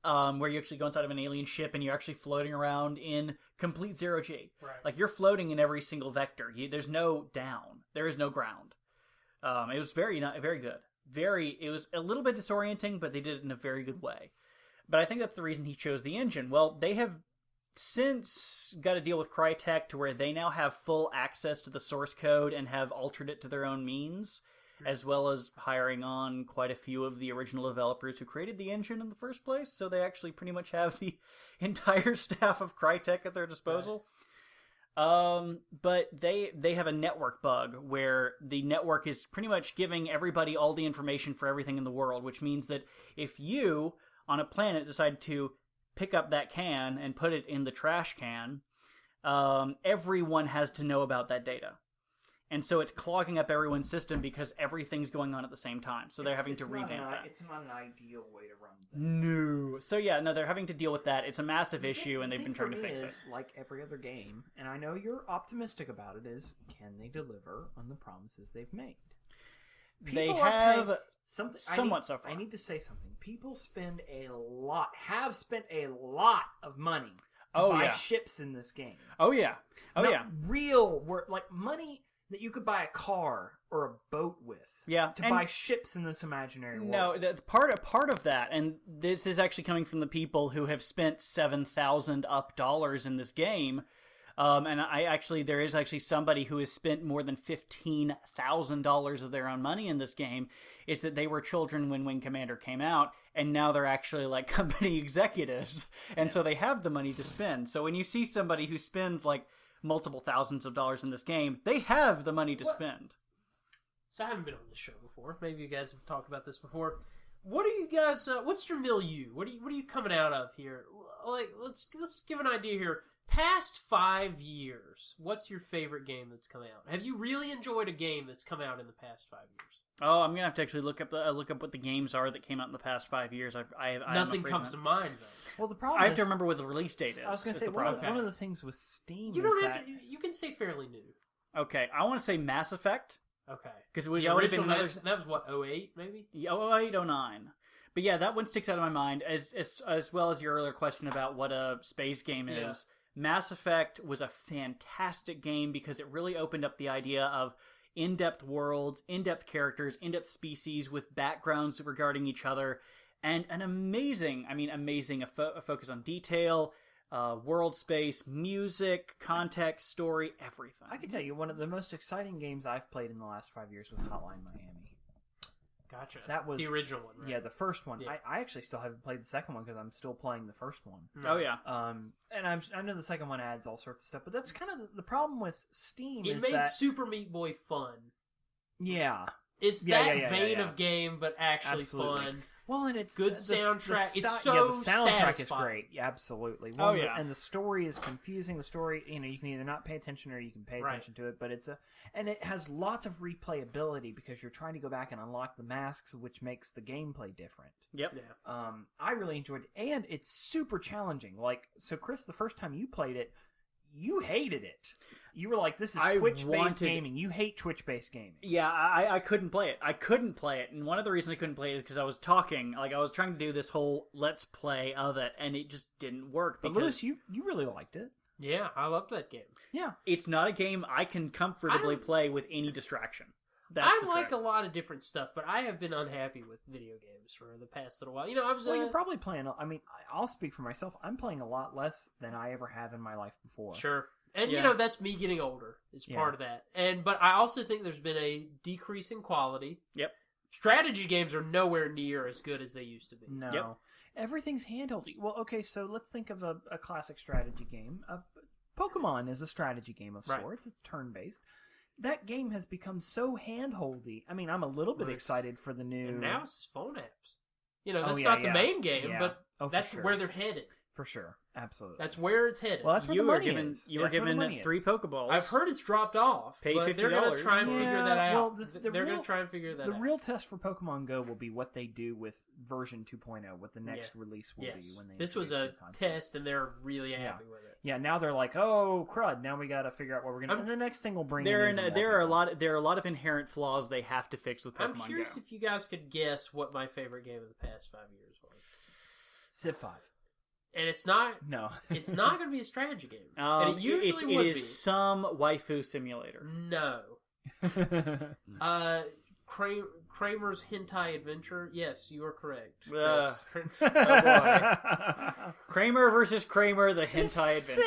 where you actually go inside of an alien ship and you're actually floating around in complete zero-G. Right. Like, you're floating in every single vector. There's no down. There is no ground. It was very good. It was a little bit disorienting, but they did it in a very good way. But I think that's the reason he chose the engine. Well, they have since got to deal with Crytek to where they now have full access to the source code and have altered it to their own means, as well as hiring on quite a few of the original developers who created the engine in the first place. So they actually pretty much have the entire staff of Crytek at their disposal. Nice. But they have a network bug where the network is pretty much giving everybody all the information for everything in the world, which means that if you, on a planet, decide to pick up that can and put it in the trash can, everyone has to know about that data. And so it's clogging up everyone's system because everything's going on at the same time. So they're having to revamp that. It's not an ideal way to run things. No. So yeah, they're having to deal with that. It's a massive issue, and they've been trying to fix it. Like every other game, and I know you're optimistic about it, is can they deliver on the promises they've made? They have something somewhat so far. I need to say something. People have spent a lot of money to buy ships in this game. Oh yeah. Real work, like money that you could buy a car or a boat with. Yeah, to buy ships in this imaginary world. No, that's part of that, and this is actually coming from the people who have spent $7,000 in this game. And there is actually somebody who has spent more than $15,000 of their own money in this game. Is that they were children when Wing Commander came out, and now they're actually like company executives, and so they have the money to spend. So when you see somebody who spends like multiple thousands of dollars in this game, they have the money to spend. So I haven't been on this show before. Maybe you guys have talked about this before. What are you guys? What's your milieu? What are you coming out of here? Like, let's give an idea here. Past 5 years, what's your favorite game that's come out? Have you really enjoyed a game that's come out in the past 5 years? Oh, I'm gonna have to actually look up what the games are that came out in the past 5 years. Nothing comes to mind though. Well, the problem I have to remember what the release date is. I was going to say one of the things with Steam. You don't have to. You can say fairly new. Okay, I want to say Mass Effect. Okay, because the original that was what 08 maybe 08, 09. But yeah, that one sticks out of my mind as well as your earlier question about what a space game is. Yeah. Mass Effect was a fantastic game because it really opened up the idea of in-depth worlds, in-depth characters, in-depth species with backgrounds regarding each other, and an amazing a focus on detail, world space, music, context, story, everything. I can tell you one of the most exciting games I've played in the last 5 years was Hotline Miami. Gotcha. That was the original one, right? Yeah, the first one. Yeah. I actually still haven't played the second one because I'm still playing the first one. Oh yeah. And I know the second one adds all sorts of stuff, but that's kind of the problem with Steam. It made Super Meat Boy fun. Yeah, it's that vein of game, but actually fun. Well, and it's good soundtrack. It's the soundtrack satisfying. is great. Yeah, absolutely. Well, and the story is confusing. The story, you can either not pay attention or you can pay attention to it. But and it has lots of replayability because you're trying to go back and unlock the masks, which makes the gameplay different. Yep. Yeah. I really enjoyed it, and it's super challenging. So Chris, the first time you played it, you hated it. You were like, this is Twitch-based gaming. You hate Twitch-based gaming. Yeah, I couldn't play it. And one of the reasons I couldn't play it is because I was talking. Like, I was trying to do this whole let's play of it, and it just didn't work. But Lewis, you really liked it. Yeah, I loved that game. Yeah. It's not a game I can comfortably play with any distraction. I like a lot of different stuff, but I have been unhappy with video games for the past little while. You're probably playing... I'll speak for myself. I'm playing a lot less than I ever have in my life before. Sure. And, that's me getting older. It's part of that. But I also think there's been a decrease in quality. Yep. Strategy games are nowhere near as good as they used to be. No. Yep. Everything's handheld. Well, okay, so let's think of a classic strategy game. Pokemon is a strategy game of sorts. It's turn-based. That game has become so handholdy. I mean, I'm a little bit excited for the new... And now it's phone apps. That's not the main game, but that's where they're headed. For sure. Absolutely. That's where it's headed. Well, that's where you the money is. You were given 3 Pokeballs. I've heard it's dropped off. Pay but $50. They're going to try and figure that out. Well, they're going to try and figure that out. The real test for Pokemon Go will be what they do with version 2.0, what the next release will be when they. This was a test, and they're really happy with it. Yeah, now they're like, oh crud! Now we got to figure out what we're going to. And the next thing will bring. There are a lot of inherent flaws they have to fix with Pokemon Go. I'm curious if you guys could guess what my favorite game of the past 5 years was. Civ 5. And it's not. No, it's not going to be a strategy game. And it usually would be some waifu simulator. No. Kramer's Hentai Adventure. Yes, you are correct. Yes. Oh boy. Kramer versus Kramer, the hentai adventure.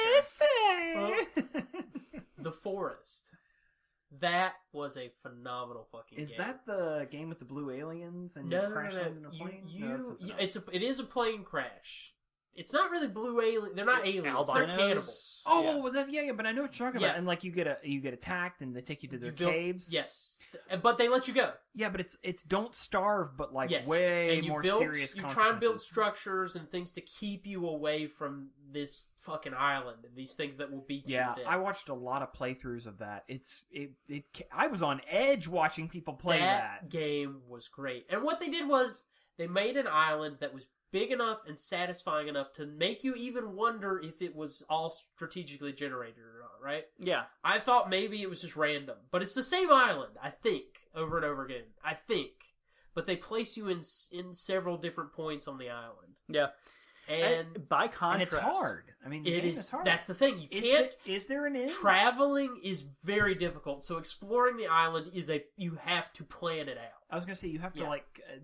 The Forest. That was a phenomenal fucking game. Is that the game with the blue aliens and No, you crash no. into a plane? It is a plane crash. It's not really blue alien. They're not aliens. Albinos? They're cannibals. Oh, yeah, but I know what you're talking Yeah. about. And like you get attacked, and they take you to their caves. Yes, but they let you go. Yeah, but it's don't starve, but like Yes, way and more serious. You try and build structures and things to keep you away from this fucking island and these things that will beat you to death. I watched a lot of playthroughs of that. I was on edge watching people play that. That game was great, and what they did was they made an island that was big enough and satisfying enough to make you even wonder if it was all strategically generated or not, right? Yeah. I thought maybe it was just random. But it's the same island, I think, over and over again. I think. But they place you in several different points on the island. Yeah. And by contrast... And it's hard. I mean, the game is hard. That's the thing. You can't... Is there an end? Traveling is very difficult. So exploring the island you have to plan it out. I was going to say, you have to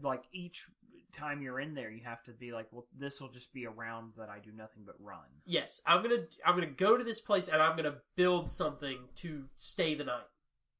like each... time you're in there, you have to be like, well, this will just be a round that I do nothing but run. Yes, I'm gonna go to this place and I'm gonna build something to stay the night.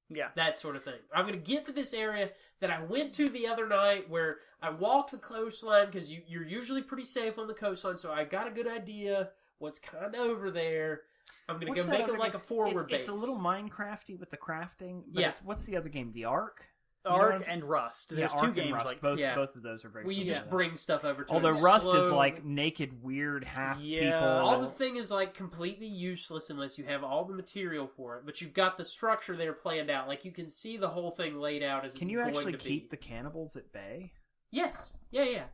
Yeah, that sort of thing. I'm gonna get to this area that I went to the other night where I walked the coastline because you're usually pretty safe on the coastline, so I got a good idea what's kind of over there. I'm gonna go make it like a forward base. It's a little Minecrafty with the crafting. But what's the other game? The Ark. Ark and Rust. There's two Ark games Rust. like both of those are very. Well, you just bring stuff over to. Although Rust is like naked, weird half people. All the thing is like completely useless unless you have all the material for it. But you've got the structure there planned out. Like you can see the whole thing laid out as. Can you actually keep the cannibals at bay? Yes. Yeah.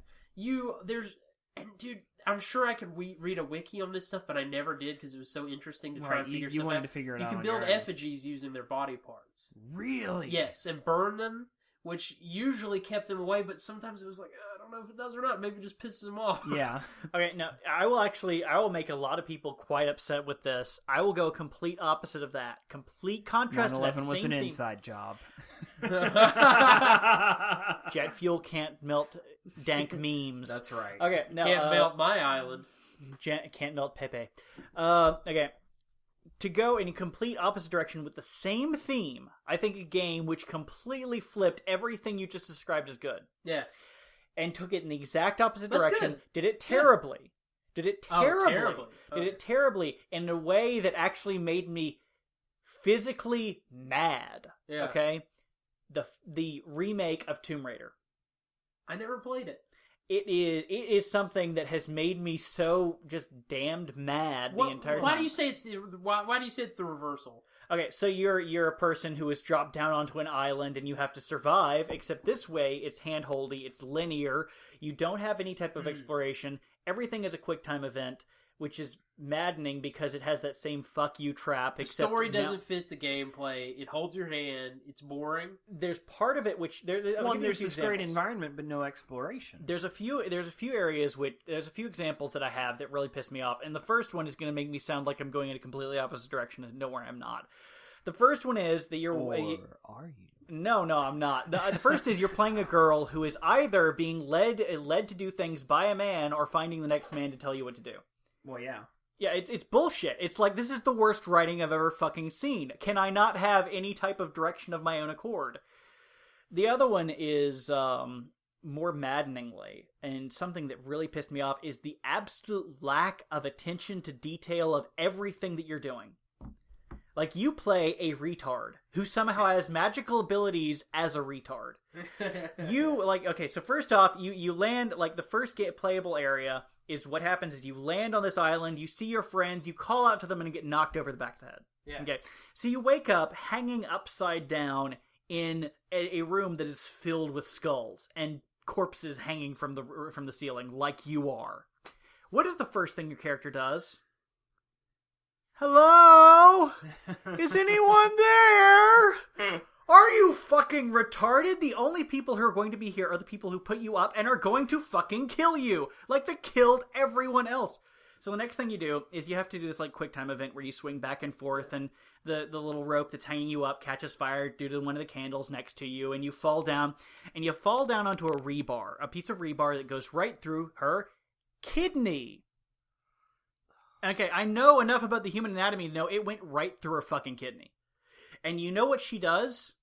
Dude, I'm sure I could read a wiki on this stuff, but I never did because it was so interesting to try and figure stuff out. You wanted to figure it out. You can build effigies using their body parts. Really? Yes, and burn them, which usually kept them away, but sometimes it was like, I don't know if it does or not. Maybe it just pisses them off. Yeah. Okay, now, I will make a lot of people quite upset with this. I will go complete opposite of that. Complete contrast to that 9/11 was same an theme. inside job. Jet fuel can't melt dank memes. That's right. Okay, now can't melt my island. Can't melt Pepe. Okay, to go in a complete opposite direction with the same theme, I think a game which completely flipped everything you just described as good. Yeah, and took it in the exact opposite That's direction. good. Did it terribly. Yeah. Did it terribly. Terribly. Did it terribly in a way that actually made me physically mad. Yeah. Okay. The remake of Tomb Raider. I never played it. It is something that has made me so just damned mad the entire time. Why do you say it's the reversal? Okay, so you're a person who is dropped down onto an island and you have to survive, except this way it's handholdy, it's linear, you don't have any type of exploration, everything is a quick time event, which is maddening because it has that same fuck you trap. The story doesn't fit the gameplay, it holds your hand, it's boring. There's part of it which... there's this great environment but no exploration. There's a few areas there's a few examples that I have that really piss me off, and the first one is going to make me sound like I'm going in a completely opposite direction, and nowhere I'm not. The first one is that Or are you? No, I'm not. The first is you're playing a girl who is either being led to do things by a man or finding the next man to tell you what to do. Well, yeah. Yeah, it's bullshit. It's like, this is the worst writing I've ever fucking seen. Can I not have any type of direction of my own accord? The other one is, more maddeningly, and something that really pissed me off, is the absolute lack of attention to detail of everything that you're doing. Like, you play a retard who somehow has magical abilities as a retard. So first off, you land, like, the first playable area is what happens is you land on this island, you see your friends, you call out to them and get knocked over the back of the head. Yeah. Okay. So you wake up hanging upside down in a room that is filled with skulls and corpses hanging from the ceiling like you are. What is the first thing your character does? Hello? Is anyone there? Are you fucking retarded? The only people who are going to be here are the people who put you up and are going to fucking kill you. Like they killed everyone else. So the next thing you do is you have to do this like quick time event where you swing back and forth, and the little rope that's hanging you up catches fire due to one of the candles next to you, and you fall down, onto a piece of rebar that goes right through her kidney. Okay, I know enough about the human anatomy to know it went right through her fucking kidney. And you know what she does?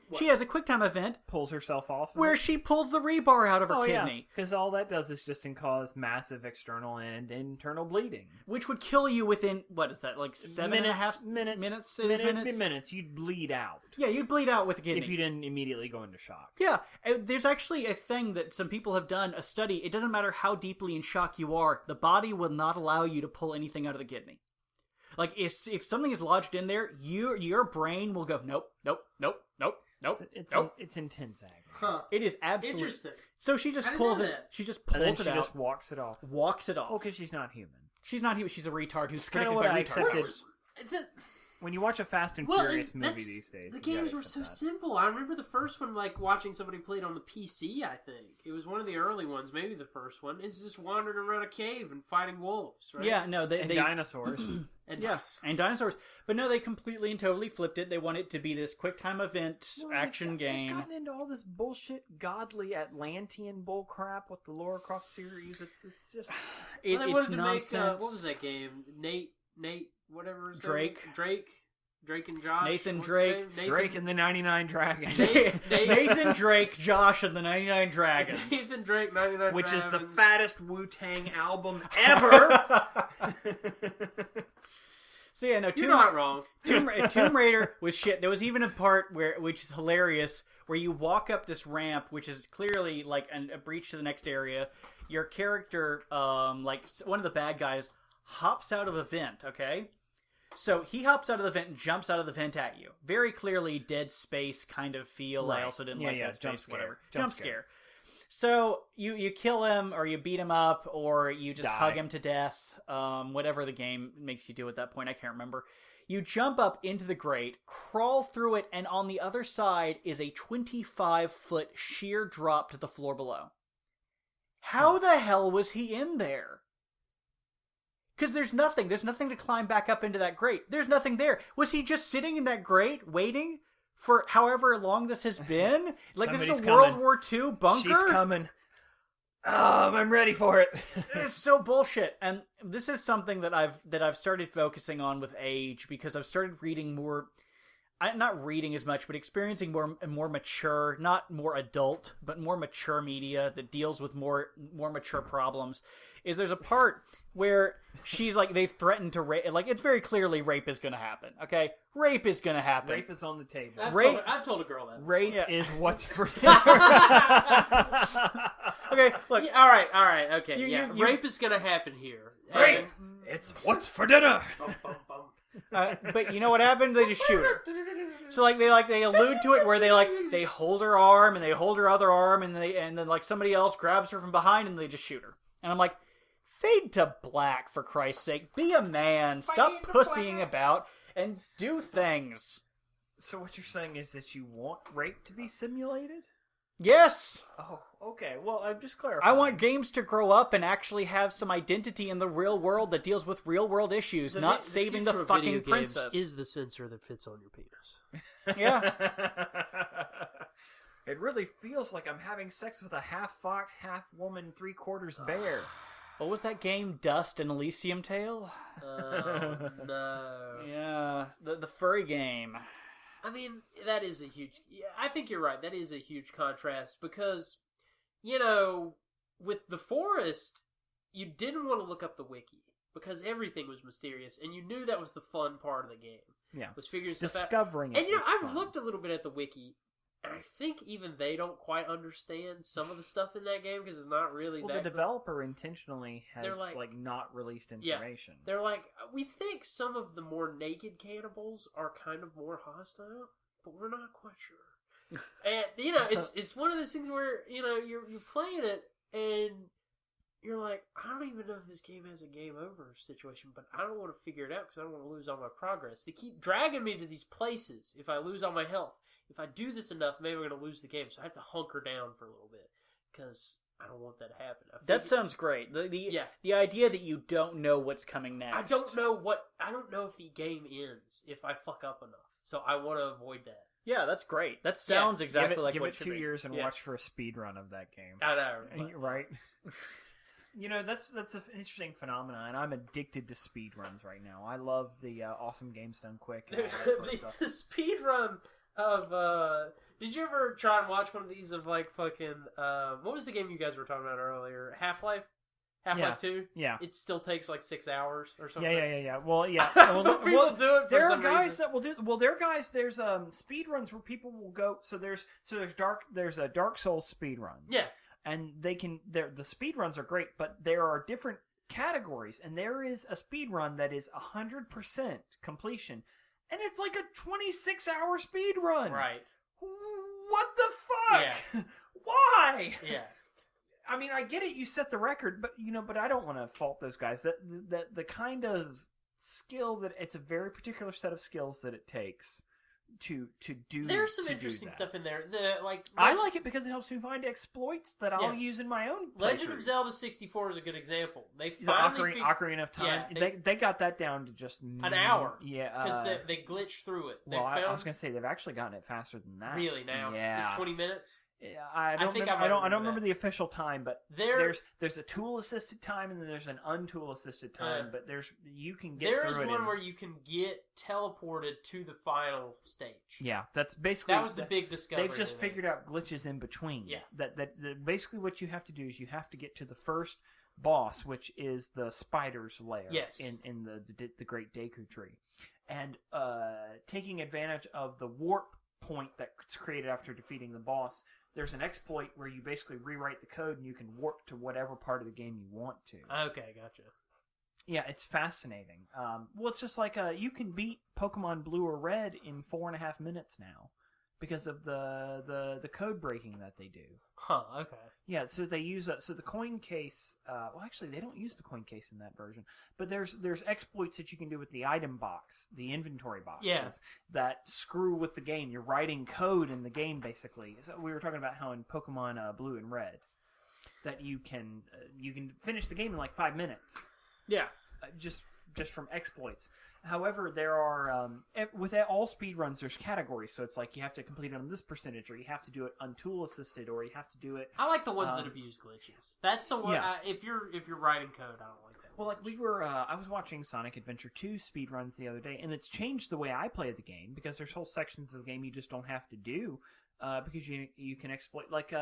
What? She has a quick time event. Pulls herself off. Where she pulls the rebar out of her kidney. Because all that does is just cause massive external and internal bleeding. Which would kill you within, what is that, like minutes? Minutes. You'd bleed out. Yeah, you'd bleed out with a kidney. If you didn't immediately go into shock. Yeah, there's actually a thing that some people have done, a study. It doesn't matter how deeply in shock you are, the body will not allow you to pull anything out of the kidney. Like, if something is lodged in there, your brain will go, nope. It's intense agony. Huh. It is absolutely interesting. So she just pulls it. She just pulls and it she out. Just walks it off. Oh, because she's not human. She's not human. She's a retard who's kind of predicted what by I retards. accepted. When you watch a Fast and Furious movie these days, the games were so simple. I remember the first one, like watching somebody play it on the PC. I think it was one of the early ones, maybe the first one. Is just wandering around a cave and fighting wolves, right? Yeah, no, they dinosaurs. And dinosaurs. But no, they completely and totally flipped it. They want it to be this quick time event action game. They've gotten into all this bullshit, godly Atlantean bullcrap with the Lara Croft series. It's just they it's wanted to nonsense. make what was that game? Nate, whatever. Drake and Josh. Nathan Drake. Drake and the 99 Dragons. Nathan Drake, Josh and the 99 Dragons. Nathan Drake, 99 Dragons. Which is the fattest Wu-Tang album ever. So yeah, no, you're not wrong. Tomb Raider was shit. There was even a part which is hilarious, where you walk up this ramp, which is clearly like a breach to the next area. Your character, like one of the bad guys, hops out of a vent. Okay. So he hops out of the vent and jumps out of the vent at you. Very clearly Dead Space kind of feel. Right. I also didn't like Dead Space, whatever. Jump scare. So you kill him, or you beat him up, or you just hug him to death. Whatever the game makes you do at that point, I can't remember. You jump up into the grate, crawl through it, and on the other side is a 25-foot sheer drop to the floor below. How the hell was he in there? Because there's nothing to climb back up into that grate. There's nothing there. Was he just sitting in that grate waiting for however long this has been? Like, this is a World War II bunker? She's coming. I'm ready for it. It's so bullshit. And this is something that I've started focusing on with age, because I've started reading more... not reading as much, but experiencing more mature, not more adult, but more mature media that deals with more mature problems. Is there's a part where she's like, they threaten to rape, like, it's very clearly rape is going to happen. Okay, rape is going to happen. Rape is on the table. I've told a girl that. Rape is what's for dinner. Okay, look. Yeah, all right. Okay, rape is going to happen here. Rape. It's what's for dinner. But you know what happened? They just shoot her. So they allude to it where they hold her arm and they hold her other arm and then like somebody else grabs her from behind and they just shoot her. And I'm like, fade to black, for Christ's sake. Be a man. Stop pussying about and do things. So what you're saying is that you want rape to be simulated? Yes. Oh, okay. Well, I'm just clarifying. I want games to grow up and actually have some identity in the real world that deals with real world issues, not saving the fucking princess. Is the sensor that fits on your penis? Yeah. It really feels like I'm having sex with a half fox, half woman, 3/4 bear. What was that game? Dust and Elysium Tale? Oh, no. Yeah, the furry game. I mean, that is a huge... I think you're right. That is a huge contrast because, with The Forest, you didn't want to look up the wiki because everything was mysterious, and you knew that was the fun part of the game. Yeah. Was figuring stuff out. Discovering it. And, I've fun. looked a little bit at the wiki, and I think even they don't quite understand some of the stuff in that game because it's not really the developer intentionally has not released information. Yeah, they're like, we think some of the more naked cannibals are kind of more hostile, but we're not quite sure. And it's one of those things where you're playing it and you're like, I don't even know if this game has a game over situation, but I don't want to figure it out because I don't want to lose all my progress. They keep dragging me to these places if I lose all my health. If I do this enough, maybe I'm going to lose the game, so I have to hunker down for a little bit because I don't want that to happen. That sounds great. The idea that you don't know what's coming next. I don't know if the game ends if I fuck up enough. So I want to avoid that. Yeah, that's great. That sounds exactly like give what it 2 years and watch for a speed run of that game. I know, right? That's an interesting phenomenon, and I'm addicted to speed runs right now. I love the awesome games done quick. And all that sort of stuff. The speed run of did you ever try and watch one of these of like fucking what was the game you guys were talking about earlier? Half-Life 2? Yeah. It still takes like 6 hours or something. Yeah. Well, yeah. But people do it for there some are guys reason. that will do. Well, there are guys. There's speed runs where people will go. So there's a Dark Souls speed run. Yeah. And the speed runs are great, but there are different categories, and there is a speed run that is 100% completion, and it's like a 26-hour speed run. Right. What the fuck? Yeah. Why? Yeah. I mean, I get it. You set the record, but I don't want to fault those guys. The kind of skill that it's a very particular set of skills that it takes to do. There's some interesting stuff in there. I like it because it helps me find exploits that I'll use in my own playthroughs. Legend of Zelda 64 is a good example. They finally Ocarina of Time. Yeah, they got that down to just an hour. Yeah, because they glitched through it. I was going to say they've actually gotten it faster than that. Really now? Yeah, it's 20 minutes. Yeah, I don't remember the official time, but there's a tool assisted time and then there's an untool assisted time. But you can get there through is one where you can get teleported to the final stage. Yeah, that's basically that was the big discovery. They've just figured out glitches in between. Yeah, that basically what you have to do is you have to get to the first boss, which is the spider's lair. Yes. in the Great Deku Tree, and taking advantage of the warp point that's created after defeating the boss. There's an exploit where you basically rewrite the code and you can warp to whatever part of the game you want to. Okay, gotcha. Yeah, it's fascinating. Well, it's just like you can beat Pokemon Blue or Red in 4.5 minutes now because of the code breaking that they do. Huh, okay. Yeah, so they use the coin case. Well, actually, they don't use the coin case in that version. But there's exploits that you can do with the item box, the inventory boxes that screw with the game. You're writing code in the game, basically. So we were talking about how in Pokemon Blue and Red that you can finish the game in like 5 minutes. Yeah, just from exploits. However, there are with all speedruns, there's categories. So it's like you have to complete it on this percentage, or you have to do it untool assisted, or you have to do it. I like the ones that abuse glitches. That's the one. Yeah. If you're writing code, I don't like that. Well, like we were, I was watching Sonic Adventure 2 speedruns the other day, and it's changed the way I play the game because there's whole sections of the game you just don't have to do. Because you can exploit, like,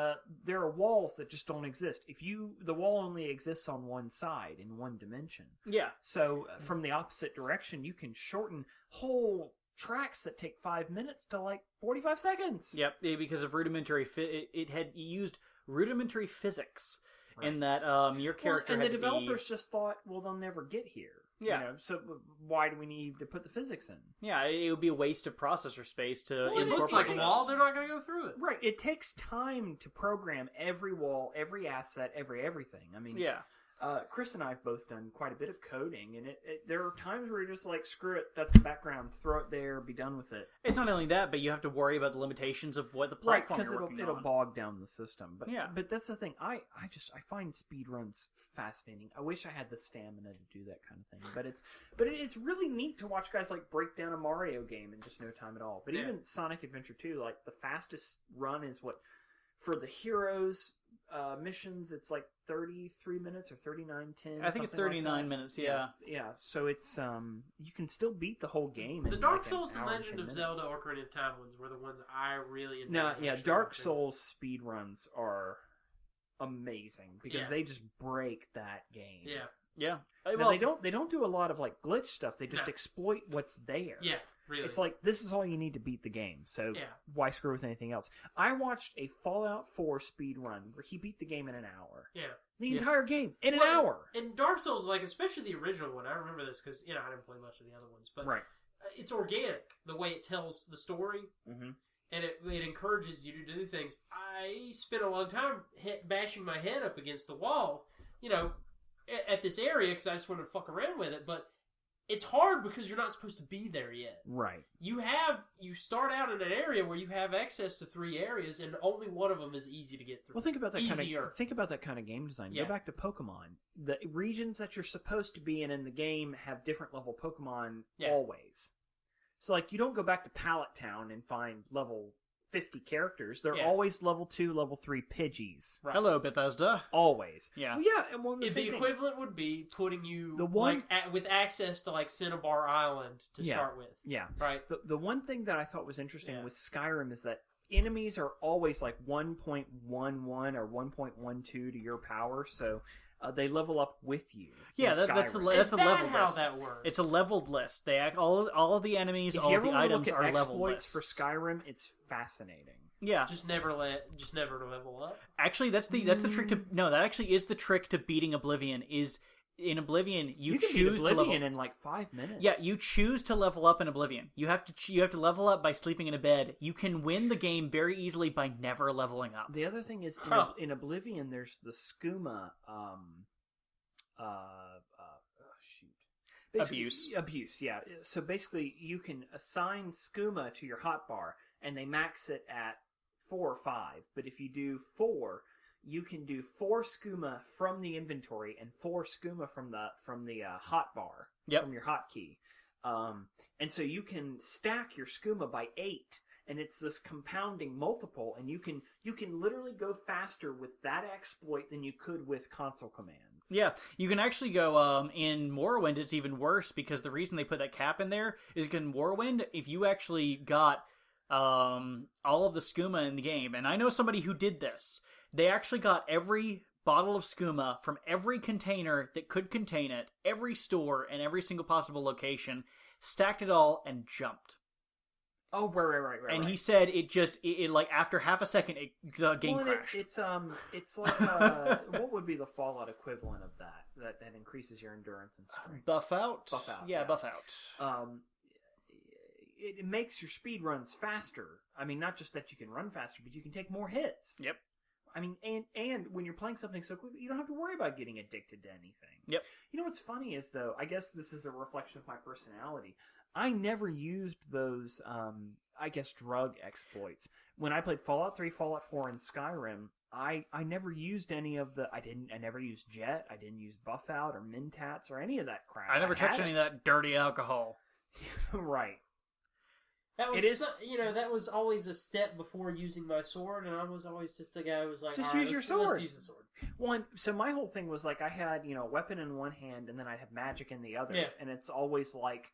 there are walls that just don't exist. The wall only exists on one side in one dimension. Yeah. So from the opposite direction, you can shorten whole tracks that take 5 minutes to like 45 seconds. Yep, because of rudimentary, it had used rudimentary physics in that your character and had the developers just thought, well, they'll never get here. Yeah. So why do we need to put the physics in? Yeah, it would be a waste of processor space to it looks like a wall. They're not going to go through it. Right. It takes time to program every wall, every asset, everything. I mean, yeah. Chris and I have both done quite a bit of coding, and there are times where you're just like, screw it, that's the background, throw it there, be done with it. It's not only that, but you have to worry about the limitations of what the platform you're working on. It'll bog down the system. But yeah. But that's the thing. I find speedruns fascinating. I wish I had the stamina to do that kind of thing. But it's really neat to watch guys like break down a Mario game in just no time at all. But even Sonic Adventure 2, like the fastest run is what for the heroes. Missions, it's like 33 minutes or 39:10. I think it's 39 minutes. Yeah. So it's you can still beat the whole game. The Dark Souls and Legend of Zelda Ocarina of Time ones were the ones I really enjoyed. No, yeah, Dark Souls speed runs are amazing because they just break that game. Yeah. Well, they don't do a lot of like glitch stuff. They just exploit what's there. Yeah. Really. It's like, this is all you need to beat the game, so why screw with anything else? I watched a Fallout 4 speed run where he beat the game in an hour. Yeah. The entire game in an hour. In Dark Souls, like, especially the original one, I remember this because, I didn't play much of the other ones, but it's organic, the way it tells the story, and it encourages you to do things. I spent a long time bashing my head up against the wall, at this area because I just wanted to fuck around with it, but it's hard because you're not supposed to be there yet. Right. You start out in an area where you have access to 3 areas, and only one of them is easy to get through. Well, think about that Easier. kind of game design. Yeah. Go back to Pokemon. The regions that you're supposed to be in the game have different level Pokemon always. So, like, you don't go back to Pallet Town and find level 50 characters. They're always level 2, level 3 Pidgeys. Right. Hello, Bethesda. Always. Yeah. Well, yeah, and The equivalent would be putting you with access to like Cinnabar Island to start with. Yeah. Right. The one thing that I thought was interesting with Skyrim is that enemies are always like 1.11 or 1.12 to your power, so they level up with you. Yeah, that's the level how list. that works? It's a leveled list. They all of the enemies, all of the items are leveled lists. For Skyrim, it's fascinating. Yeah, just never level up. Actually, that's the trick to that actually is the trick to beating Oblivion. Is in Oblivion you can choose beat Oblivion to level in like 5 minutes. Yeah, you choose to level up in Oblivion. You have to level up by sleeping in a bed. You can win the game very easily by never leveling up. The other thing is in Oblivion, there's the skooma. Abuse, yeah. So basically, you can assign skooma to your hotbar, and they max it at 4 or 5. But if you do 4, you can do 4 skooma from the inventory and 4 skooma from the hotbar, from your hotkey. And so you can stack your skooma by 8. And it's this compounding multiple, and you can literally go faster with that exploit than you could with console commands. Yeah, you can actually go, in Morrowind it's even worse, because the reason they put that cap in there is in Morrowind, if you actually got all of the skooma in the game, and I know somebody who did this, they actually got every bottle of skooma from every container that could contain it, every store, and every single possible location, stacked it all, and jumped. Oh, right. And he said it like after half a second, the game crashed. It's like what would be the Fallout equivalent of that increases your endurance and strength? Buff out. Yeah, buff out. It makes your speed runs faster. I mean, not just that you can run faster, but you can take more hits. Yep. I mean, and when you're playing something so quickly, you don't have to worry about getting addicted to anything. Yep. You know what's funny is, though, I guess this is a reflection of my personality. I never used those, drug exploits. When I played Fallout 3, Fallout 4, and Skyrim, I never used any of the... I never used Jet, I didn't use Buff Out or Mentats or any of that crap. I never touched any of that dirty alcohol. Right. That was, that was always a step before using my sword, and I was always just a guy who was like, just use your sword. Let's use the sword. Well, so my whole thing was like, I had, a weapon in one hand, and then I'd have magic in the other. Yeah. And it's always like,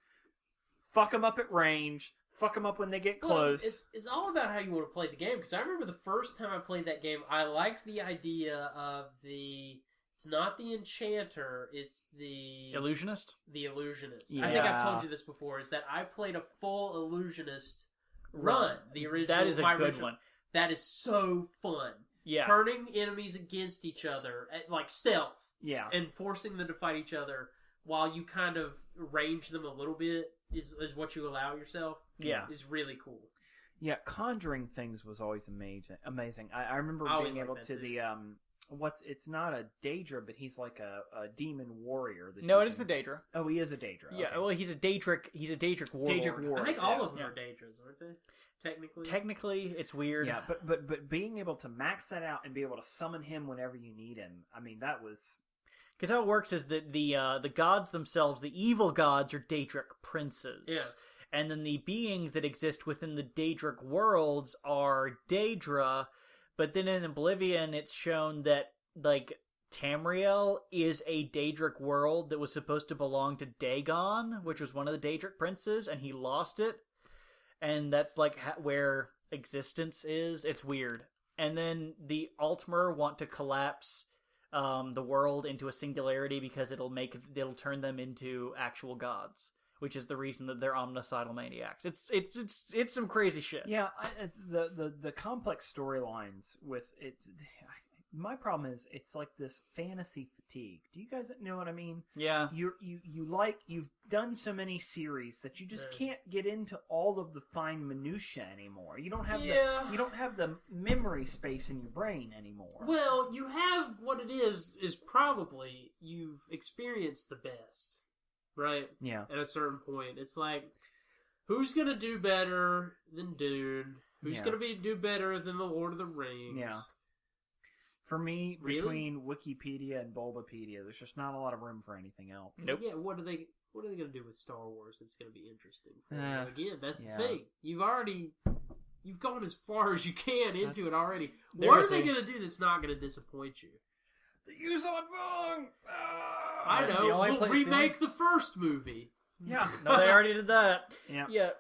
fuck them up at range, fuck them up when they get close. Well, it's all about how you want to play the game, because I remember the first time I played that game, I liked the idea of it's not the enchanter, it's the... Illusionist? The illusionist. Yeah. I think I've told you this before, is that I played a full illusionist run. The original. That is a good one. That is so fun. Yeah. Turning enemies against each other, like stealth. Yeah. And forcing them to fight each other while you kind of range them a little bit is what you allow yourself. Yeah. Is really cool. Yeah, conjuring things was always amazing. I remember being able to the... it's not a Daedra, but he's like a demon warrior. No, it is the Daedra. Oh, he is a Daedra. Yeah, okay. well, he's a Daedric warlord. Daedric warlord. I think all of them are Daedras, aren't they? Technically, it's weird. Yeah, but being able to max that out and be able to summon him whenever you need him, I mean, that was... Because how it works is that the gods themselves, the evil gods, are Daedric princes. Yeah. And then the beings that exist within the Daedric worlds are Daedra. But then in Oblivion, it's shown that, like, Tamriel is a Daedric world that was supposed to belong to Dagon, which was one of the Daedric princes, and he lost it. And that's, like, where existence is. It's weird. And then the Altmer want to collapse the world into a singularity because it'll turn them into actual gods, which is the reason that they're omnicidal maniacs. It's some crazy shit. Yeah, it's the complex storylines with it. My problem is it's like this fantasy fatigue. Do you guys know what I mean? Yeah. You've done so many series that you just can't get into all of the fine minutia anymore. You don't have the memory space in your brain anymore. Well, you have what it is probably you've experienced the best. right? Yeah. At a certain point, it's like, who's gonna do better than Dune? Who's gonna do better than the Lord of the Rings? Yeah. For me, Really? between Wikipedia and Bulbapedia, there's just not a lot of room for anything else. So, yeah, what are they gonna do with Star Wars that's gonna be interesting for them? Again, that's the thing. You've gone as far as you can into it already. What are they gonna do that's not gonna disappoint you? The Yuuzhan Vong! I know. We'll remake the first movie. Yeah. No, they already did that. Yeah. Yeah,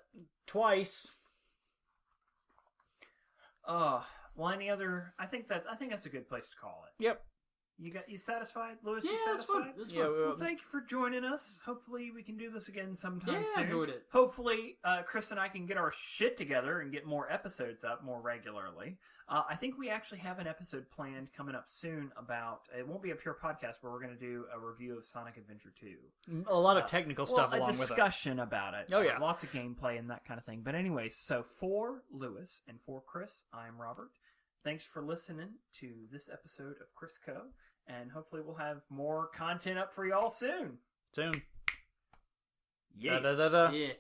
twice. Well, any other? I think that's a good place to call it. Yep. You satisfied, Lewis? Yeah, you satisfied? that's fun. Well, thank you for joining us. Hopefully, we can do this again sometime soon. I enjoyed it. Hopefully, Chris and I can get our shit together and get more episodes up more regularly. I think we actually have an episode planned coming up soon about. It won't be a pure podcast, but we're going to do a review of Sonic Adventure 2. A lot of technical stuff along with it. A discussion about it. Oh, yeah. Lots of gameplay and that kind of thing. But anyways, so for Lewis and for Chris, I'm Robert. Thanks for listening to this episode of Chrisco, and hopefully we'll have more content up for y'all soon. Soon. Yeah. Da, da, da, da. Yeah.